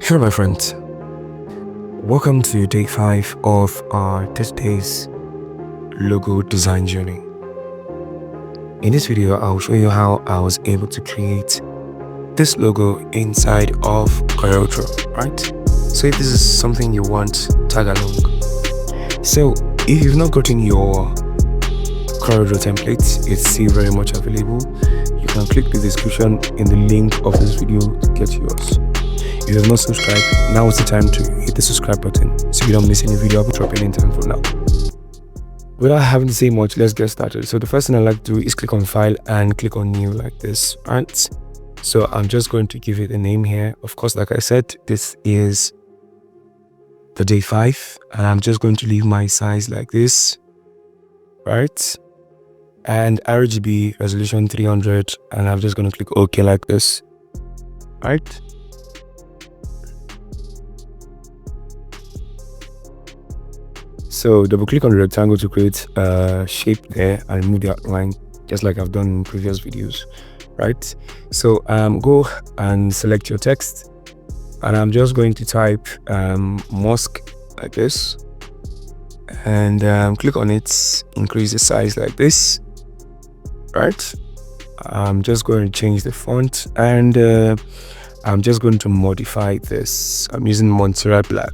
Hello my friends, welcome to day 5 of our 30 days logo design journey. In this video, I'll show you how I was able to create this logo inside of CorelDraw, right? So if this is something you want, tag along. So if you've not gotten your CorelDraw template, it's still very much available. You can click the description in the link of this video to get yours. If you have not subscribed, now is the time to hit the subscribe button so you don't miss any video I'll be dropping in time from now. Without having to say much, let's get started. So the first thing I like to do is click on file and click on new like this, right? So I'm just going to give it a name here. Of course, like I said, this is the day 5 and I'm just going to leave my size like this, right? And RGB resolution 300, and I'm just going to click OK like this, right? So double click on the rectangle to create a shape there and move the outline just like I've done in previous videos, right? So go and select your text, and I'm just going to type MUSK like this, and click on it, increase the size like this, right? I'm just going to change the font, and I'm just going to modify this. I'm using Montserrat Black,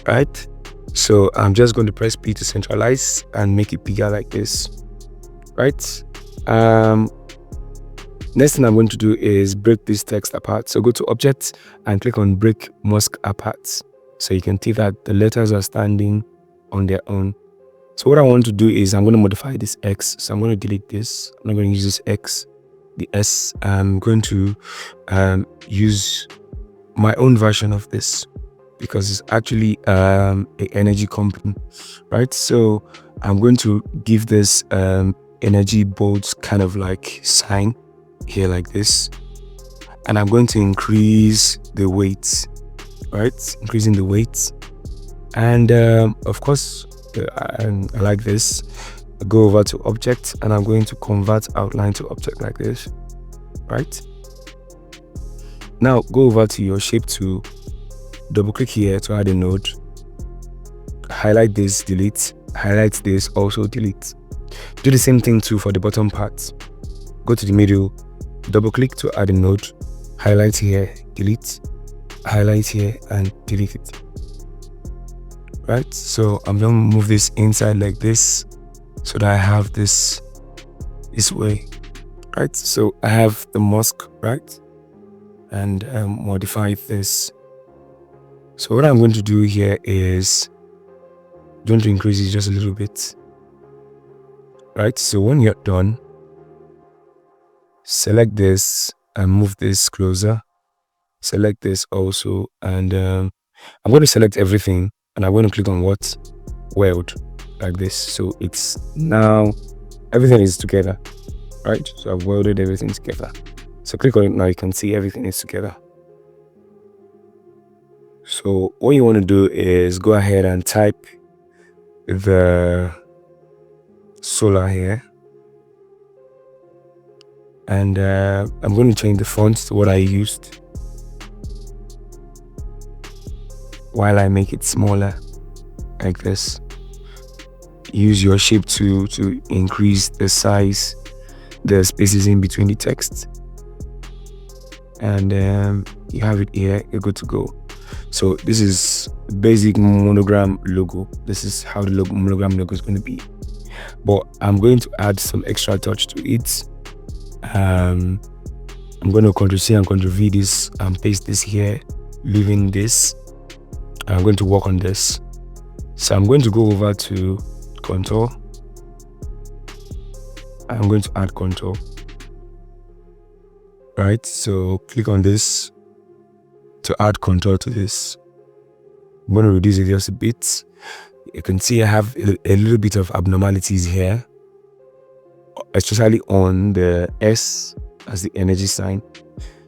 right? So I'm just going to press P to centralize and make it bigger like this, right? Next thing I'm going to do is break this text apart. So go to Object and click on Break MUSK Apart. So you can see that the letters are standing on their own. So what I want to do is I'm going to modify this X. So I'm going to delete this. I'm not going to use this X, the S. I'm going to use my own version of this, because it's actually an energy company, right? So I'm going to give this energy bolt kind of like sign here like this, and I'm going to increase the weight, right? Increasing the weight, and of course I like this. I go over to Object and I'm going to convert outline to object like this, right? Now go over to your shape tool, double click here to add a node, highlight this, delete, highlight this, also delete. Do the same thing too for the bottom part. Go to the middle, double click to add a node, highlight here, delete, highlight here and delete it, right? So I'm going to move this inside like this so that I have this way, right? So I have the MUSK, right? And modify this. So what I'm going to do here is going to increase it just a little bit, right? So when you're done, select this and move this closer. Select this also, and I'm going to select everything, and I'm going to click on what? Weld, like this. So it's now everything is together, right? So I've welded everything together. So click on it now, you can see everything is together. So what you want to do is go ahead and type the solar here, and I'm going to change the font to what I used while I make it smaller like this. Use your shape tool to increase the size, the spaces in between the text, and you have it here. You're good to go. So this is basic monogram logo. This is how the monogram logo is going to be, but I'm going to add some extra touch to it. I'm going to Ctrl+C and Ctrl+V this and paste this here, leaving this. I'm going to work on this. So I'm going to go over to contour. I'm going to add contour, right? So click on this to add contour to this. I'm going to reduce it just a bit. You can see I have a little bit of abnormalities here, especially on the S as the energy sign.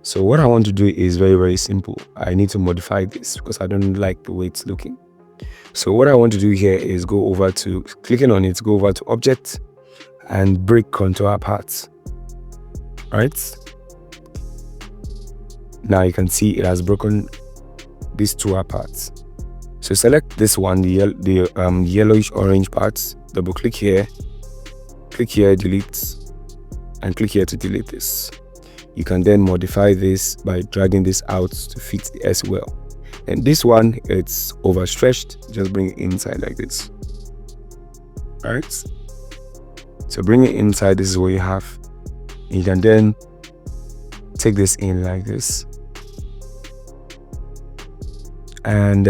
So what I want to do is very, very simple. I need to modify this because I don't like the way it's looking. So what I want to do here is go over to, clicking on it, go over to Object and break contour apart, right? Now you can see it has broken these two apart. So select this one, the yellowish orange part, double click here, delete, and click here to delete this. You can then modify this by dragging this out to fit the S well. And this one, it's overstretched, just bring it inside like this. Alright, so bring it inside. This is what you have. You can then take this in like this and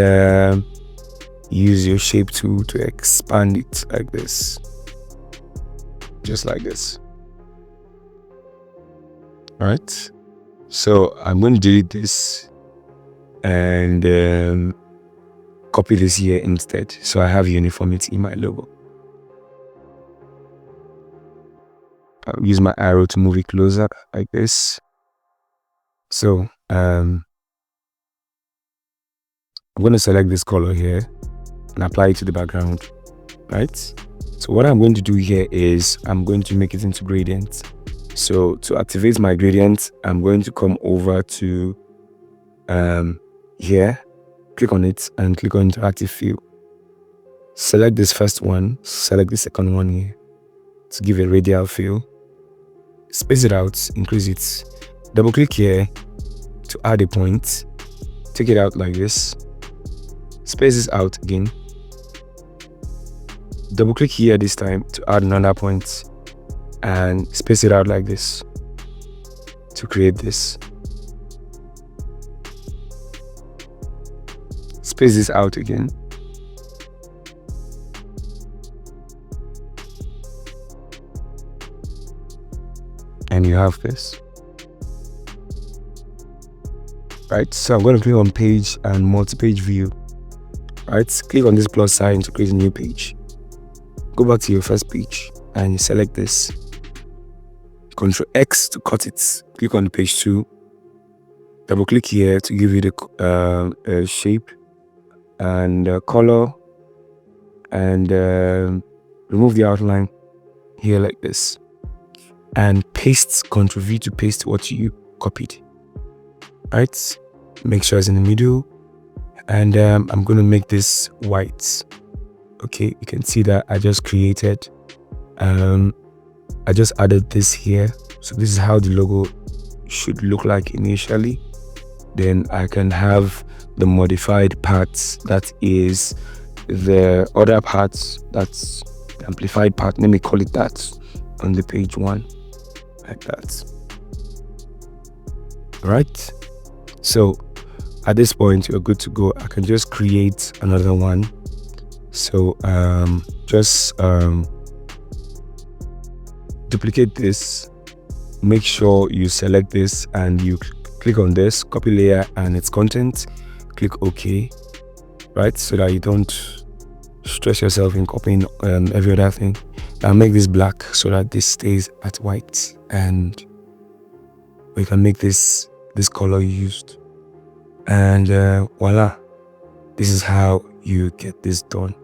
use your shape tool to expand it like this, just like this. All right, so I'm going to delete this and copy this here instead, so I have uniformity in my logo. I'll use my arrow to move it closer like this. So I'm going to select this color here and apply it to the background, right? So what I'm going to do here is I'm going to make it into gradient. So to activate my gradient, I'm going to come over to here, click on it and click on interactive fill. Select this first one, select the second one here to give a radial fill. Space it out, increase it. Double click here to add a point. Take it out like this. Space this out again. Double click here this time to add another point and space it out like this to create this. Space this out again. And you have this. Right, so I'm going to click on page and multi-page view. Right, click on this plus sign to create a new page. Go back to your first page and you select this. Ctrl X to cut it. Click on page 2. Double click here to give you the shape and color, and remove the outline here like this. And paste, Ctrl V to paste what you copied. Right, make sure it's in the middle, and I'm going to make this white. Okay, you can see that I just created I just added this here. So this is how the logo should look like initially. Then I can have the modified parts, that is the other parts, that's the amplified part, let me call it that, on the page 1 like that. All right, so at this point you're good to go. I can just create another one. So just duplicate this, make sure you select this and you click on this, copy layer and its content, click OK, right, so that you don't stress yourself in copying every other thing. I'll make this black so that this stays at white, and we can make this color used, and voila, this is how you get this done.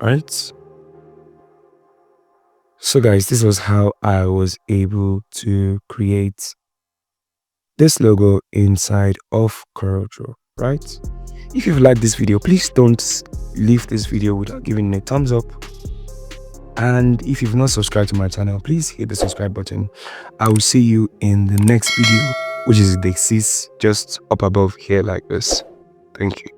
All right, so guys, this was how I was able to create this logo inside of CorelDraw, right? If you've liked this video, please don't leave this video without giving it a thumbs up. And if you've not subscribed to my channel, please hit the subscribe button. I will see you in the next video, which is the 6 just up above here like this. Thank you.